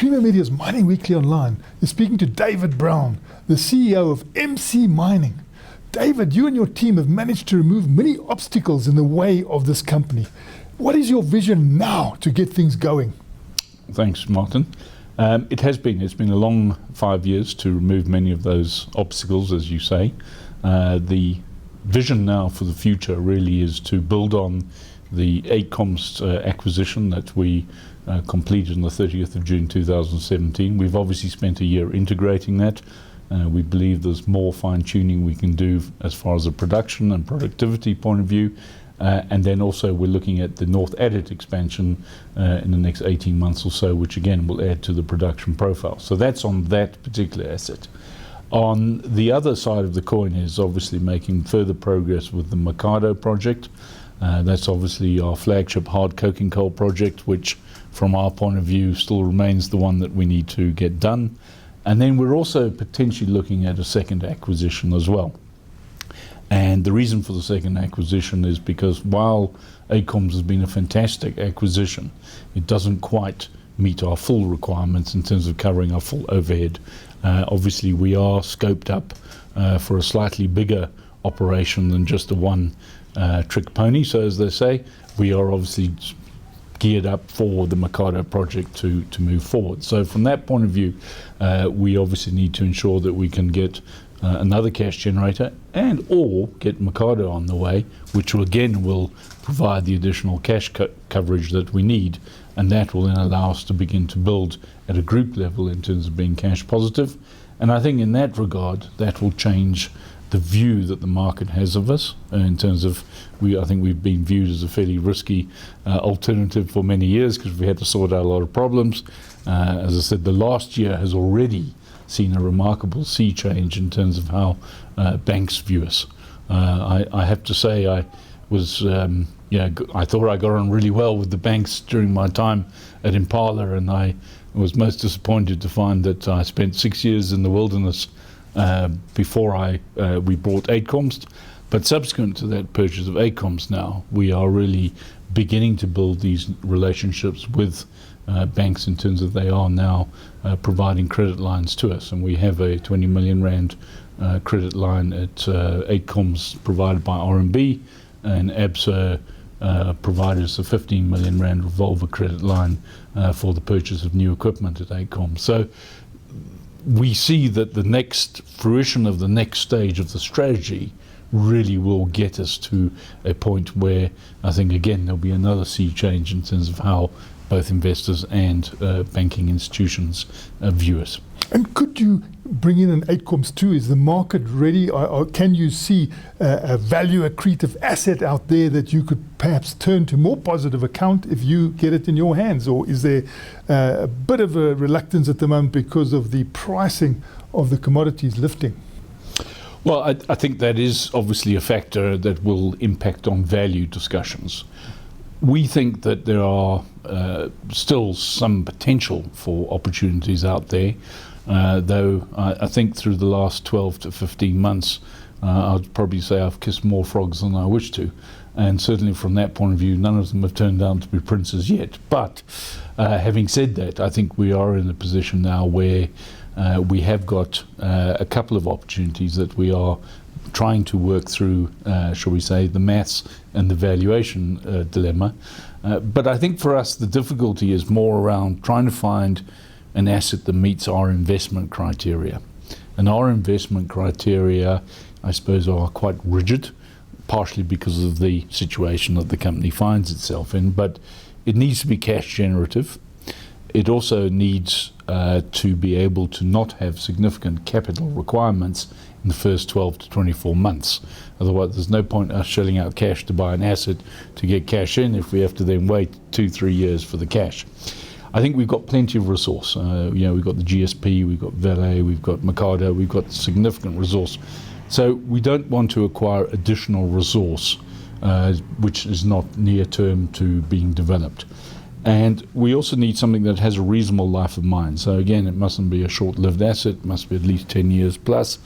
Creamer Media's Mining Weekly Online is speaking to David Brown, the CEO of MC Mining. David, you and your team have managed to remove many obstacles in the way of this company. What is your vision now to get things going? Thanks, Martin. It's been a long 5 years to remove many of those obstacles, as you say. The vision now for the future really is to build on the Uitkomst acquisition that we completed on the 30th of June 2017. We've obviously spent a year integrating that. We believe there's more fine-tuning we can do as far as a production and productivity point of view. And then also we're looking at the North Adit expansion in the next 18 months or so, which again will add to the production profile. So that's on that particular asset. On the other side of the coin is obviously making further progress with the Makhado project. That's obviously our flagship hard coking coal project, which from our point of view still remains the one that we need to get done. And then we're also potentially looking at a second acquisition as well. And the reason for the second acquisition is because while Uitkomst has been a fantastic acquisition, it doesn't quite meet our full requirements in terms of covering our full overhead. Obviously we are scoped up for a slightly bigger operation than just a one trick pony, so as they say. We are obviously geared up for the Makhado project to move forward. So from that point of view, we obviously need to ensure that we can get another cash generator and or get Makhado on the way, which will provide the additional cash coverage that we need, and that will then allow us to begin to build at a group level in terms of being cash positive. And I think in that regard that will change the view that the market has of us in terms of I think we've been viewed as a fairly risky alternative for many years because we had to sort out a lot of problems. As I said, the last year has already seen a remarkable sea change in terms of how banks view us. I have to say I thought I got on really well with the banks during my time at Impala, and I was most disappointed to find that I spent 6 years in the wilderness before we bought Uitkomst. But subsequent to that purchase of Uitkomst now, we are really beginning to build these relationships with banks in terms of they are now providing credit lines to us. And we have a 20 million rand credit line at Uitkomst provided by RMB, and ABSA provided us a 15 million rand revolver credit line for the purchase of new equipment at Uitkomst. So we see that the next fruition of the next stage of the strategy really will get us to a point where I think again there'll be another sea change in terms of how both investors and banking institutions view us. And could you bring in an Uitkomst too? Is the market ready, or can you see a value accretive asset out there that you could perhaps turn to more positive account if you get it in your hands? Or is there a bit of a reluctance at the moment because of the pricing of the commodities lifting? Well, I think that is obviously a factor that will impact on value discussions. We think that there are still some potential for opportunities out there, though I think through the last 12 to 15 months, I'd probably say I've kissed more frogs than I wish to. And certainly from that point of view, none of them have turned out to be princes yet. But having said that, I think we are in a position now where we have got a couple of opportunities that we are trying to work through, shall we say, the maths and the valuation dilemma. But I think for us the difficulty is more around trying to find an asset that meets our investment criteria. And our investment criteria, I suppose, are quite rigid, partially because of the situation that the company finds itself in, but it needs to be cash generative. It also needs to be able to not have significant capital requirements in the first 12 to 24 months. Otherwise, there's no point us shelling out cash to buy an asset to get cash in if we have to then wait 2-3 years for the cash. I think we've got plenty of resource. We've got the GSP, we've got Vele, we've got Makhado, we've got significant resource. So we don't want to acquire additional resource which is not near term to being developed. And we also need something that has a reasonable life of mine. So again, it mustn't be a short-lived asset, it must be at least 10 years plus.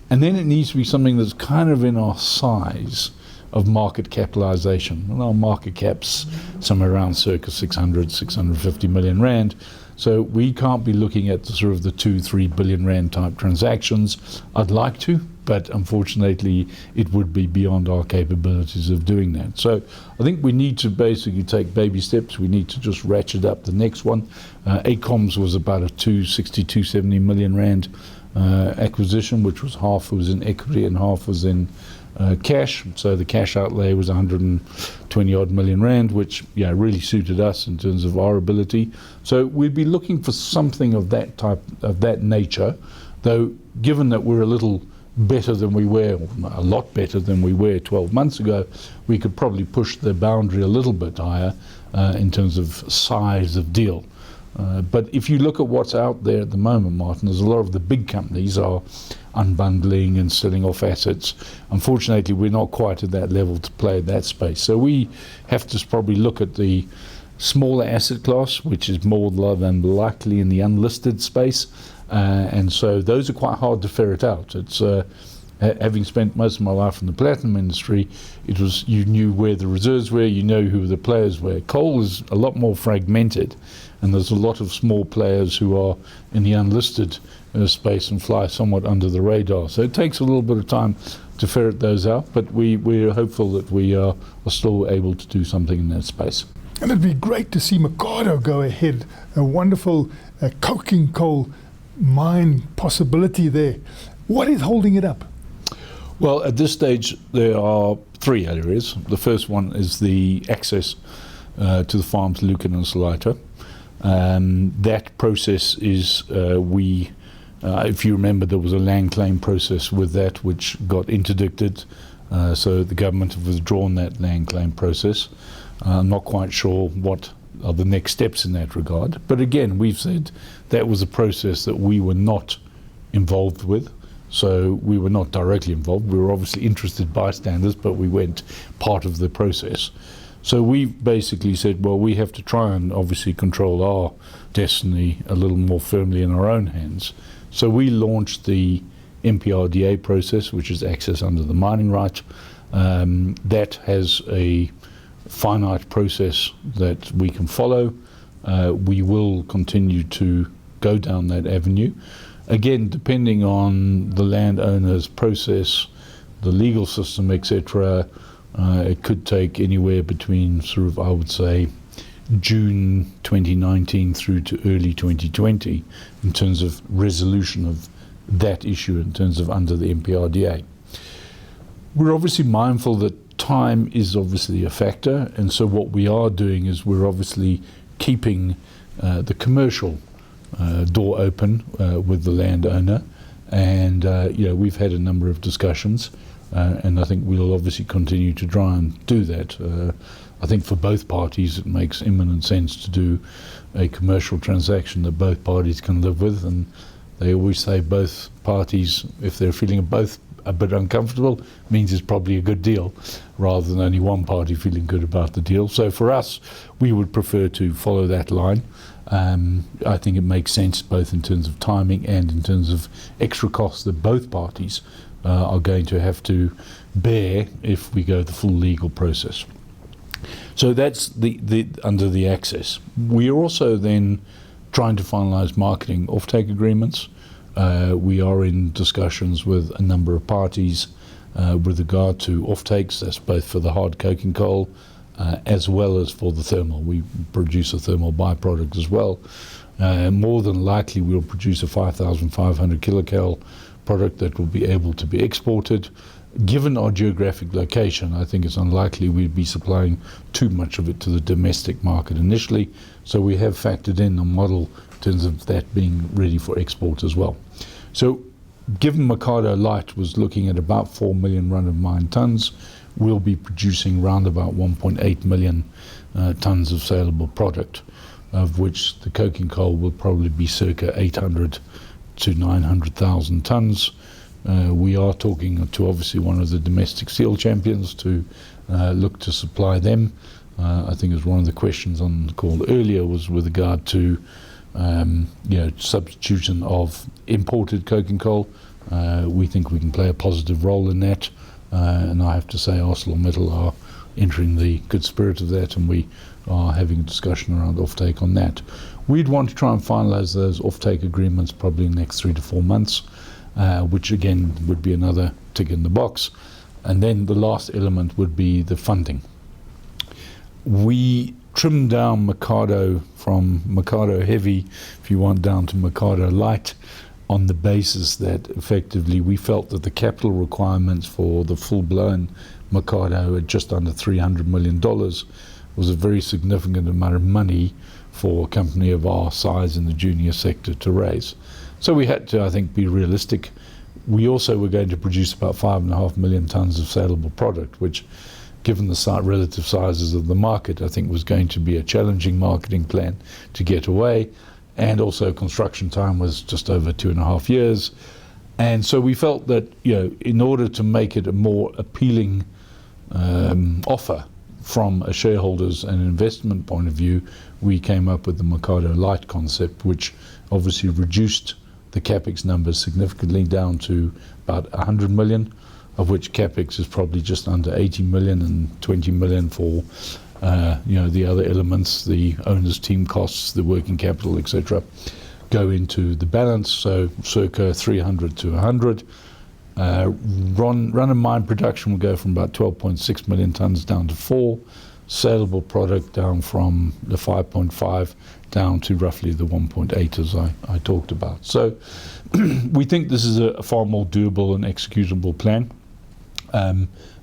And then it needs to be something that's kind of in our size of market capitalization. And our market cap's somewhere around circa 650 million rand. So we can't be looking at the sort of the 2-3 billion rand type transactions. I'd like to, but unfortunately it would be beyond our capabilities of doing that. So I think we need to basically take baby steps. We need to just ratchet up the next one. Uitkomst was about a 270 million rand acquisition, which was half was in equity and half was in cash. So the cash outlay was 120 odd million rand, which really suited us in terms of our ability. So we'd be looking for something of that type, of that nature, though given that we're a little better than we were, a lot better than we were 12 months ago, we could probably push the boundary a little bit higher in terms of size of deal. But if you look at what's out there at the moment, Martin, there's a lot of the big companies are unbundling and selling off assets. Unfortunately, we're not quite at that level to play that space. So we have to probably look at the smaller asset class, which is more than likely in the unlisted space. And so those are quite hard to ferret out. It's having spent most of my life in the platinum industry, it was, you knew where the reserves were, you know who the players were. Coal is a lot more fragmented, and there's a lot of small players who are in the unlisted space and fly somewhat under the radar. So it takes a little bit of time to ferret those out, but we're hopeful that we are still able to do something in that space. And it'd be great to see Makhado go ahead, a wonderful coking coal mine possibility there. What is holding it up? Well, at this stage, there are three areas. The first one is the access to the farms, Lucan and Salita. That process is, if you remember, there was a land claim process with that which got interdicted. So the government have withdrawn that land claim process. I'm not quite sure what are the next steps in that regard. But again, we've said that was a process that we were not involved with. So we were not directly involved. We were obviously interested bystanders, but we weren't part of the process. So we basically said, well, we have to try and obviously control our destiny a little more firmly in our own hands. So we launched the MPRDA process, which is access under the mining right. That has a finite process that we can follow. We will continue to go down that avenue. Again, depending on the landowner's process, the legal system, etc., it could take anywhere between sort of, I would say, June 2019 through to early 2020 in terms of resolution of that issue in terms of under the MPRDA. We're obviously mindful that time is obviously a factor, and so what we are doing is we're obviously keeping the commercial door open with the landowner, and we've had a number of discussions, and I think we'll obviously continue to try and do that. I think for both parties it makes imminent sense to do a commercial transaction that both parties can live with, and they always say both parties, if they're feeling both a bit uncomfortable, means it's probably a good deal, rather than only one party feeling good about the deal. So for us, we would prefer to follow that line. I think it makes sense both in terms of timing and in terms of extra costs that both parties are going to have to bear if we go the full legal process. So that's the under the access. We are also then trying to finalise marketing offtake agreements. We are in discussions with a number of parties with regard to offtakes. That's both for the hard coking coal as well as for the thermal. We produce a thermal byproduct as well. More than likely we'll produce a 5,500 kilocal product that will be able to be exported. Given our geographic location, I think it's unlikely we'd be supplying too much of it to the domestic market initially, so we have factored in a model in terms of that being ready for export as well. So given Makhado Light was looking at about 4 million run-of-mine tonnes, we'll be producing round about 1.8 million tonnes of saleable product, of which the coking coal will probably be circa 800 to 900,000 tonnes. We are talking to obviously one of the domestic steel champions to look to supply them. I think it was one of the questions on the call earlier was with regard to substitution of imported coking coal. We think we can play a positive role in that, and I have to say ArcelorMittal are entering the good spirit of that, and we are having a discussion around offtake on that. We'd want to try and finalise those offtake agreements probably in the next 3 to 4 months, which again would be another tick in the box. And then the last element would be the funding. We trimmed down Makhado from Makhado heavy, if you want, down to Makhado light, on the basis that effectively we felt that the capital requirements for the full-blown Makhado at just under $300 million was a very significant amount of money for a company of our size in the junior sector to raise. So we had to, I think, be realistic. We also were going to produce about 5.5 million tonnes of saleable product, which, given the relative sizes of the market, I think was going to be a challenging marketing plan to get away. And also construction time was just over 2.5 years. And so we felt that, in order to make it a more appealing offer from a shareholders and investment point of view, we came up with the Makhado Light concept, which obviously reduced the capex numbers significantly down to about 100 million, of which capex is probably just under 80 million and 20 million for the other elements, the owner's team costs, the working capital, etc., go into the balance. So circa 300 to 100. Run of mine production will go from about 12.6 million tonnes down to 4. Saleable product down from the 5.5 down to roughly the 1.8 as I talked about. So we think this is a far more doable and executable plan.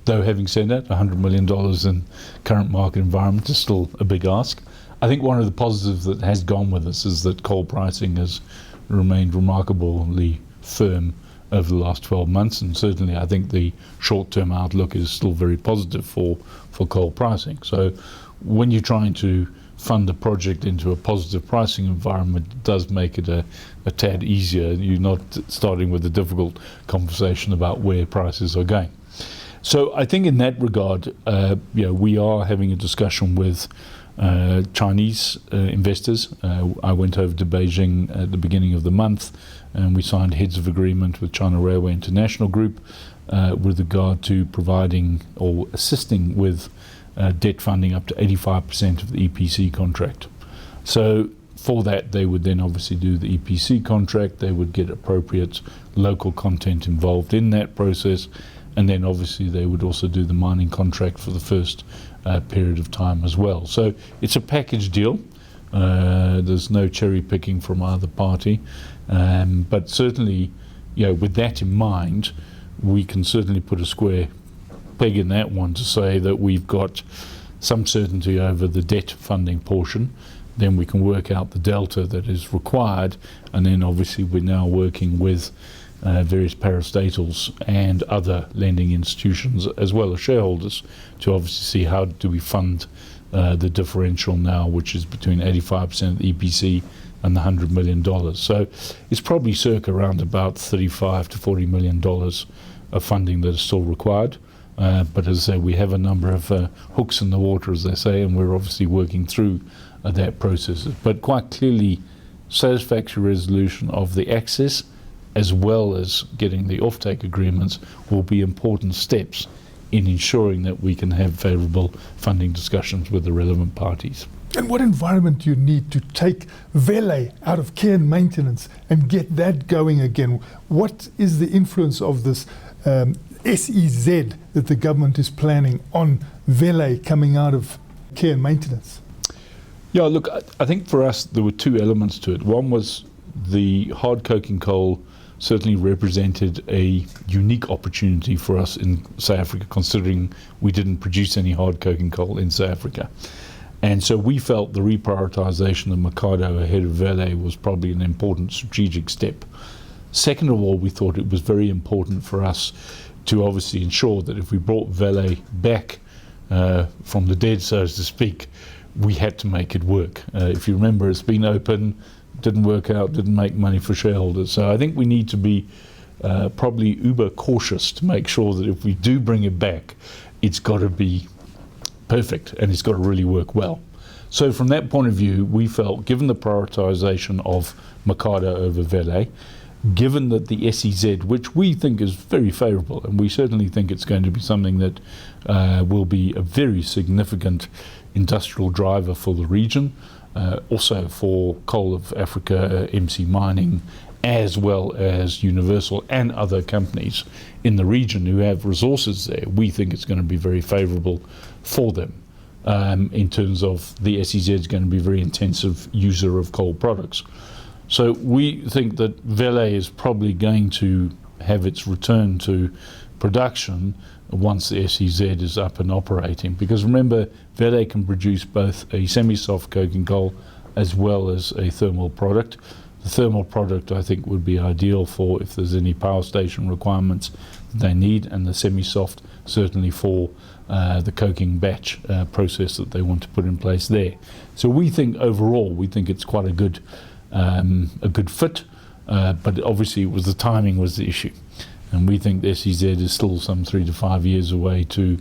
Though having said that, $100 million in current market environment is still a big ask. I think one of the positives that has gone with us is that coal pricing has remained remarkably firm over the last 12 months, and certainly I think the short-term outlook is still very positive for coal pricing. So when you're trying to fund a project into a positive pricing environment, it does make it a tad easier. You're not starting with a difficult conversation about where prices are going. So I think in that regard, we are having a discussion with Chinese investors. I went over to Beijing at the beginning of the month, and we signed heads of agreement with China Railway International Group with regard to providing or assisting with debt funding up to 85% of the EPC contract. So for that, they would then obviously do the EPC contract. They would get appropriate local content involved in that process. And then obviously they would also do the mining contract for the first period of time as well. So it's a package deal. There's no cherry picking from either party. But certainly, with that in mind, we can certainly put a square peg in that one to say that we've got some certainty over the debt funding portion. Then we can work out the delta that is required. And then obviously we're now working with various parastatals and other lending institutions as well as shareholders to obviously see how do we fund the differential now, which is between 85% of the EPC and the $100 million. So it's probably circa around about $35 to $40 million of funding that is still required. But as I say, we have a number of hooks in the water, as they say, and we're obviously working through that process. But quite clearly, satisfactory resolution of the access as well as getting the offtake agreements will be important steps in ensuring that we can have favourable funding discussions with the relevant parties. And what environment do you need to take Vele out of care and maintenance and get that going again? What is the influence of this SEZ that the government is planning on Vele coming out of care and maintenance? Yeah, look, I think for us there were two elements to it. One was the hard coking coal certainly represented a unique opportunity for us in South Africa, considering we didn't produce any hard coking coal in South Africa. And so we felt the reprioritisation of Makhado ahead of Vele was probably an important strategic step. Second of all, we thought it was very important for us to obviously ensure that if we brought Vele back from the dead, so to speak, we had to make it work. If you remember, it's been open, didn't work out, didn't make money for shareholders. So I think we need to be probably uber cautious to make sure that if we do bring it back, it's got to be perfect and it's got to really work well. So from that point of view, we felt, given the prioritisation of Makhado over Vele, given that the SEZ, which we think is very favourable, and we certainly think it's going to be something that will be a very significant industrial driver for the region, also for Coal of Africa, MC Mining, as well as Universal and other companies in the region who have resources there, we think it's going to be very favourable for them. In terms of the SEZ is going to be a very intensive user of coal products. So we think that Vele is probably going to have its return to production once the SEZ is up and operating. Because remember, Vele can produce both a semi-soft coking coal as well as a thermal product. The thermal product, I think, would be ideal for if there's any power station requirements that they need, and the semi-soft certainly for the coking batch process that they want to put in place there. So we think overall, we think it's quite a good fit, but obviously it was the timing was the issue. And we think the SEZ is still some 3 to 5 years away to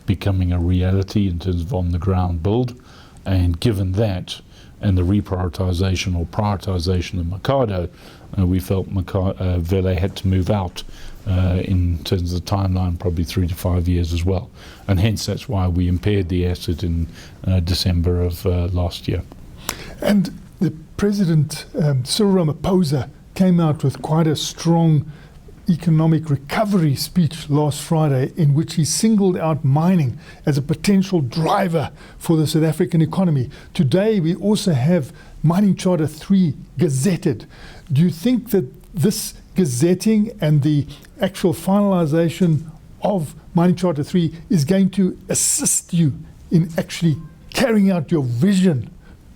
becoming a reality in terms of on-the-ground build. And given that, and the reprioritisation or prioritisation of Makhado, we felt Vele had to move out in terms of the timeline, probably 3 to 5 years as well. And hence that's why we impaired the asset in December of last year. And the President, Cyril Ramaphosa, came out with quite a strong economic recovery speech last Friday, in which he singled out mining as a potential driver for the South African economy. Today we also have Mining Charter 3 gazetted. Do you think that this gazetting and the actual finalization of Mining Charter 3 is going to assist you in actually carrying out your vision,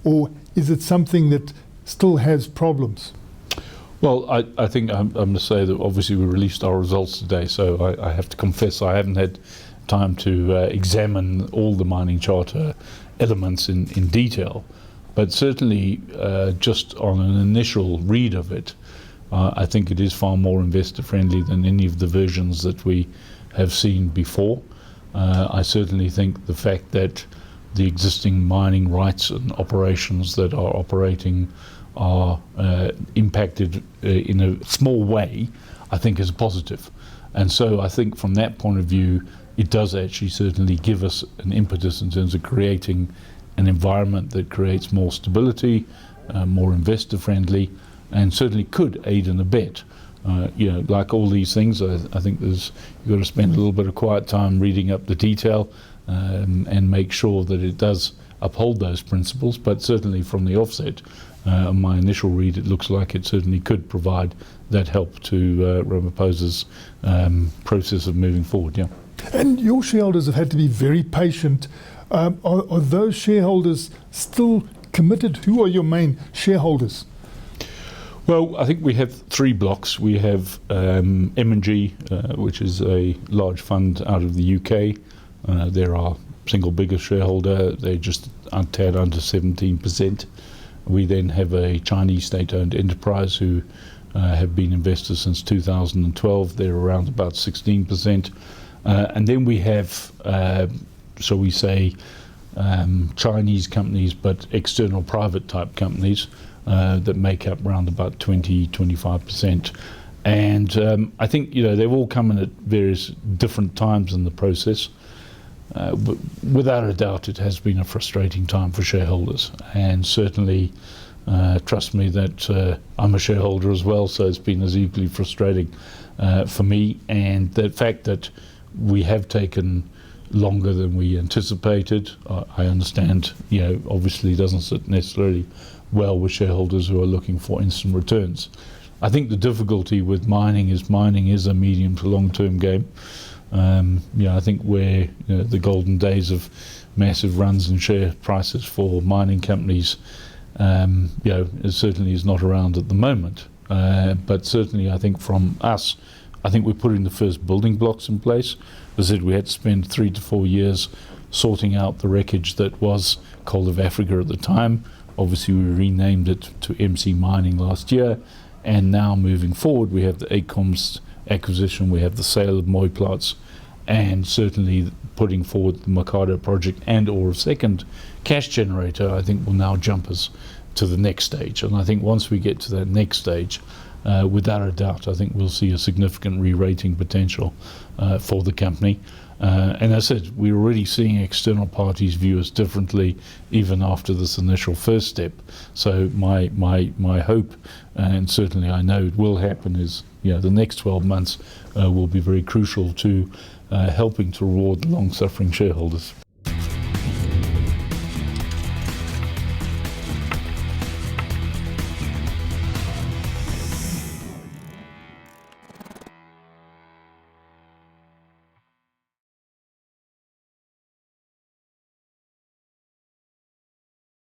or is it something that still has problems? Well, I think I'm going to say that obviously we released our results today, so I have to confess I haven't had time to examine all the mining charter elements in detail. But certainly just on an initial read of it, I think it is far more investor friendly than any of the versions that we have seen before. I certainly think the fact that the existing mining rights and operations that are operating are impacted in a small way, I think is positive. And so I think from that point of view, it does actually certainly give us an impetus in terms of creating an environment that creates more stability, more investor friendly, and certainly could aid and abet. Like all these things, I think you've got to spend a little bit of quiet time reading up the detail and make sure that it does uphold those principles. But certainly from the offset, on my initial read, it looks like it certainly could provide that help to Ramaphosa's process of moving forward. Yeah. And your shareholders have had to be very patient. Are those shareholders still committed? Who are your main shareholders? Well, I think we have 3 blocks. We have M&G, which is a large fund out of the UK. They're our single biggest shareholder. They're just a tad under 17%. We then have a Chinese state-owned enterprise who have been investors since 2012. They're around about 16%. And then we have, so we say, Chinese companies, but external private type companies that make up around about 20-25%. And I think they've all come in at various different times in the process. But without a doubt, it has been a frustrating time for shareholders, and certainly, trust me, that I'm a shareholder as well, so it's been as equally frustrating for me. And the fact that we have taken longer than we anticipated, I understand, obviously doesn't sit necessarily well with shareholders who are looking for instant returns. I think the difficulty with mining is a medium to long-term game. I think where the golden days of massive runs in share prices for mining companies, it certainly is not around at the moment. But certainly, I think from us, I think we're putting the first building blocks in place. As I said, we had to spend 3 to 4 years sorting out the wreckage that was Coal of Africa at the time. Obviously, we renamed it to MC Mining last year, and now moving forward, we have the Uitkomst acquisition, we have the sale of Mooiplaats, and certainly putting forward the Makhado project and or a second cash generator, I think will now jump us to the next stage. And I think once we get to that next stage, without a doubt, I think we'll see a significant re-rating potential for the company. And as I said, we're already seeing external parties view us differently even after this initial first step. So my hope, and certainly I know it will happen, is the next 12 months will be very crucial to helping to reward the long-suffering shareholders.